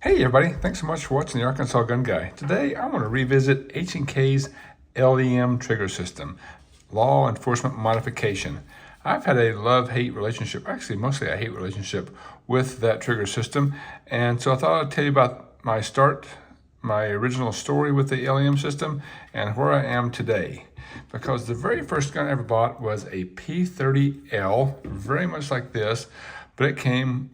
Hey everybody, thanks so much for watching the Arkansas Gun Guy. Today I want to revisit H&K's LEM trigger system, law enforcement modification. I've had a love-hate relationship, actually mostly a hate relationship with that trigger system, and so I thought I'd tell you about my original story with the LEM system and where I am today. Because the very first gun I ever bought was a P30L, very much like this, but it came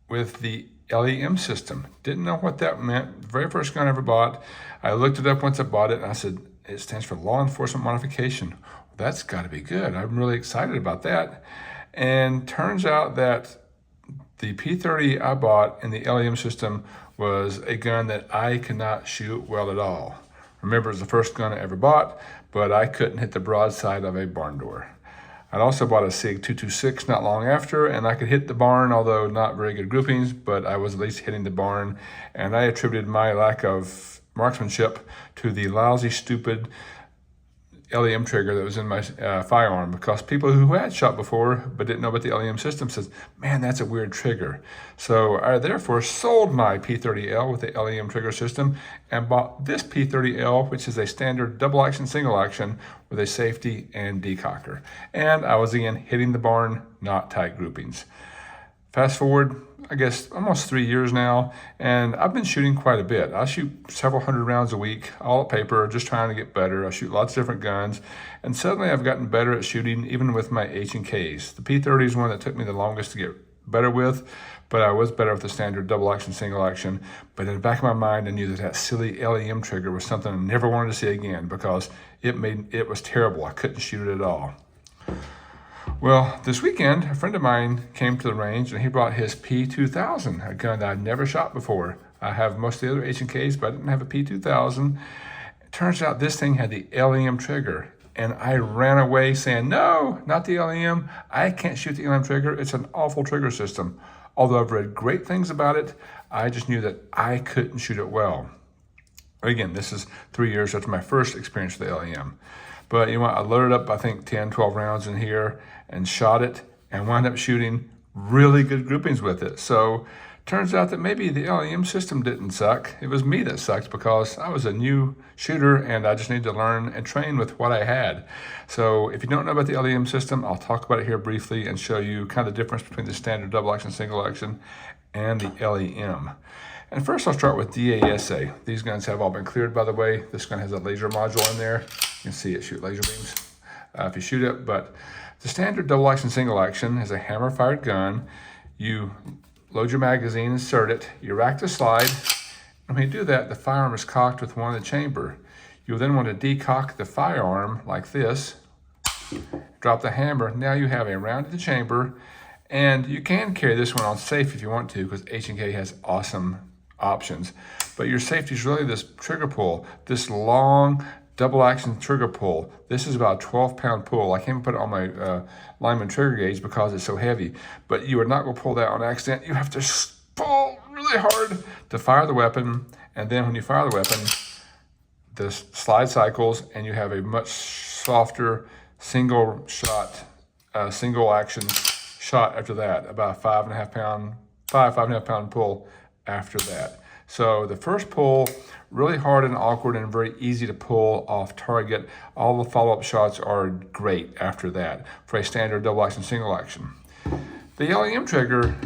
with the LEM system. Didn't know what that meant. Very first gun I ever bought. I looked it up once I bought it and I said, it stands for law enforcement modification. Well, that's got to be good. I'm really excited about that. And turns out that the P30 I bought in the LEM system was a gun that I could not shoot well at all. Remember, it was the first gun I ever bought, but I couldn't hit the broadside of a barn door. I also bought a SIG 226 not long after, and I could hit the barn, although not very good groupings, but I was at least hitting the barn. And I attributed my lack of marksmanship to the lousy, stupid LEM trigger that was in my firearm, because people who had shot before but didn't know about the LEM system says, man, that's a weird trigger. So I therefore sold my P30L with the LEM trigger system and bought this P30L, which is a standard double action, single action with a safety and decocker. And I was again hitting the barn, not tight groupings. Fast forward, I guess, almost 3 years now, and I've been shooting quite a bit. I shoot several hundred rounds a week, all at paper, just trying to get better. I shoot lots of different guns, and suddenly I've gotten better at shooting, even with my H&Ks. The P30 is one that took me the longest to get better with, but I was better with the standard double action, single action. But in the back of my mind, I knew that that silly LEM trigger was something I never wanted to see again, because it was terrible. I couldn't shoot it at all. Well, this weekend, a friend of mine came to the range and he brought his P2000, a gun that I'd never shot before. I have most of the other H&Ks, but I didn't have a P2000. It turns out this thing had the LEM trigger, and I ran away saying, no, not the LEM. I can't shoot the LEM trigger. It's an awful trigger system. Although I've read great things about it, I just knew that I couldn't shoot it well. Again, this is 3 years after my first experience with the LEM. But you know what, I loaded up, I think, 10, 12 rounds in here and shot it and wound up shooting really good groupings with it. So turns out that maybe the LEM system didn't suck. It was me that sucked, because I was a new shooter and I just needed to learn and train with what I had. So if you don't know about the LEM system, I'll talk about it here briefly and show you kind of the difference between the standard double action, single action, and the LEM. And first I'll start with DASA. These guns have all been cleared, by the way. This gun has a laser module in there. You can see it shoot laser beams if you shoot it. But the standard double action, single action is a hammer fired gun. You load your magazine, insert it, you rack the slide, and when you do that, the firearm is cocked with one in the chamber. You'll then want to decock the firearm like this, drop the hammer. Now you have a round in the chamber, and you can carry this one on safe if you want to, because H&K has awesome options. But your safety is really this trigger pull, this long double action trigger pull. This is about a 12-pound pull. I can't even put it on my lineman trigger gauge because it's so heavy. But you are not going to pull that on accident. You have to pull really hard to fire the weapon. And then when you fire the weapon, the slide cycles and you have a much softer single action shot after that, about a 5.5 pound pull after that. So the first pull, really hard and awkward and very easy to pull off target. All the follow-up shots are great after that for a standard double action, single action. The LEM trigger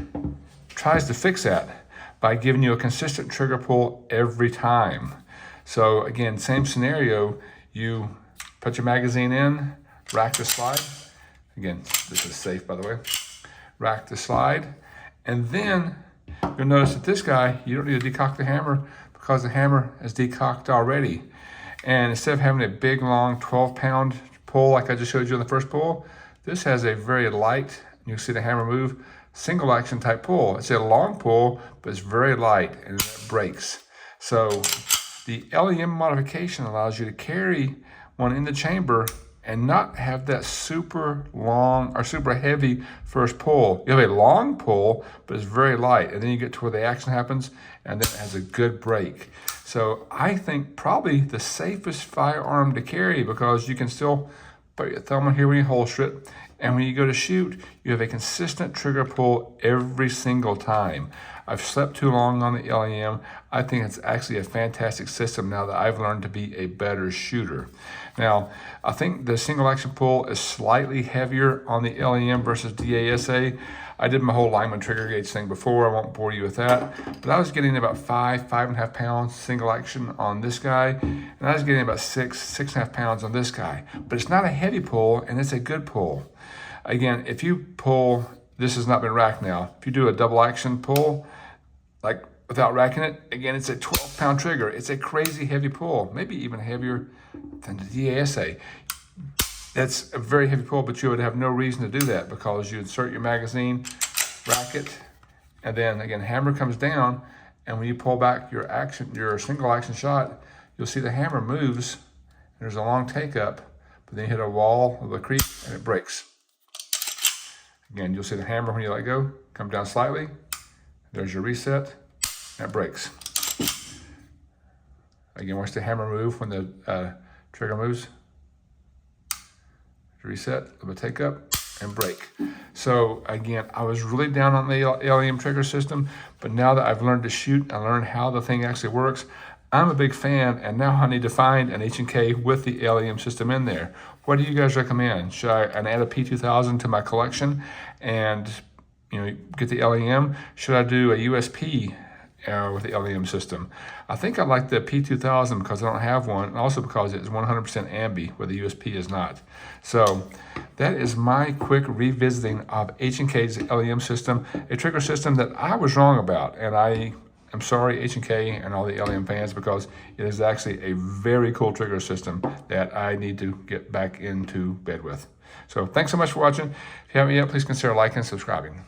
tries to fix that by giving you a consistent trigger pull every time. So again, same scenario, you put your magazine in, rack the slide. Again, this is safe, by the way. Rack the slide, and then you'll notice that this guy, you don't need to decock the hammer because the hammer is decocked already. And instead of having a big, long 12-pound pull like I just showed you in the first pull, this has a very light, you see the hammer move, single action type pull. It's a long pull, but it's very light and it breaks. So the LEM modification allows you to carry one in the chamber and not have that super long or super heavy first pull. You have a long pull, but it's very light. And then you get to where the action happens, and then it has a good break. So I think probably the safest firearm to carry, because you can still put your thumb on here when you holster it, and when you go to shoot, you have a consistent trigger pull every single time. I've slept too long on the LEM. I think it's actually a fantastic system now that I've learned to be a better shooter. Now, I think the single action pull is slightly heavier on the LEM versus DASA. I did my whole lineman trigger gauge thing before. I won't bore you with that. But I was getting about 5.5 pounds single action on this guy. And I was getting about 6.5 pounds on this guy. But it's not a heavy pull, and it's a good pull. Again, if you pull, this has not been racked now. If you do a double action pull, like without racking it, again, it's a 12-pound trigger. It's a crazy heavy pull, maybe even heavier than the DASA. That's a very heavy pull, but you would have no reason to do that because you insert your magazine, rack it, and then again, hammer comes down, and when you pull back your single action shot, you'll see the hammer moves, and there's a long take up, but then you hit a wall of the creep and it breaks. Again, you'll see the hammer when you let go, come down slightly, there's your reset, and it breaks. Again, watch the hammer move when the trigger moves. Reset, a little bit take up, and break. So again, I was really down on the LEM trigger system, but now that I've learned to shoot, I learned how the thing actually works, I'm a big fan, and now I need to find an H&K with the LEM system in there. What do you guys recommend? Should I add a P2000 to my collection and get the LEM? Should I do a USP with the LEM system? I think I like the P2000 because I don't have one, and also because it's 100% ambi, where the USP is not. So that is my quick revisiting of H&K's LEM system, a trigger system that I was wrong about, and I'm sorry, H&K and all the LEM fans, because it is actually a very cool trigger system that I need to get back into bed with. So thanks so much for watching. If you haven't yet, please consider liking and subscribing.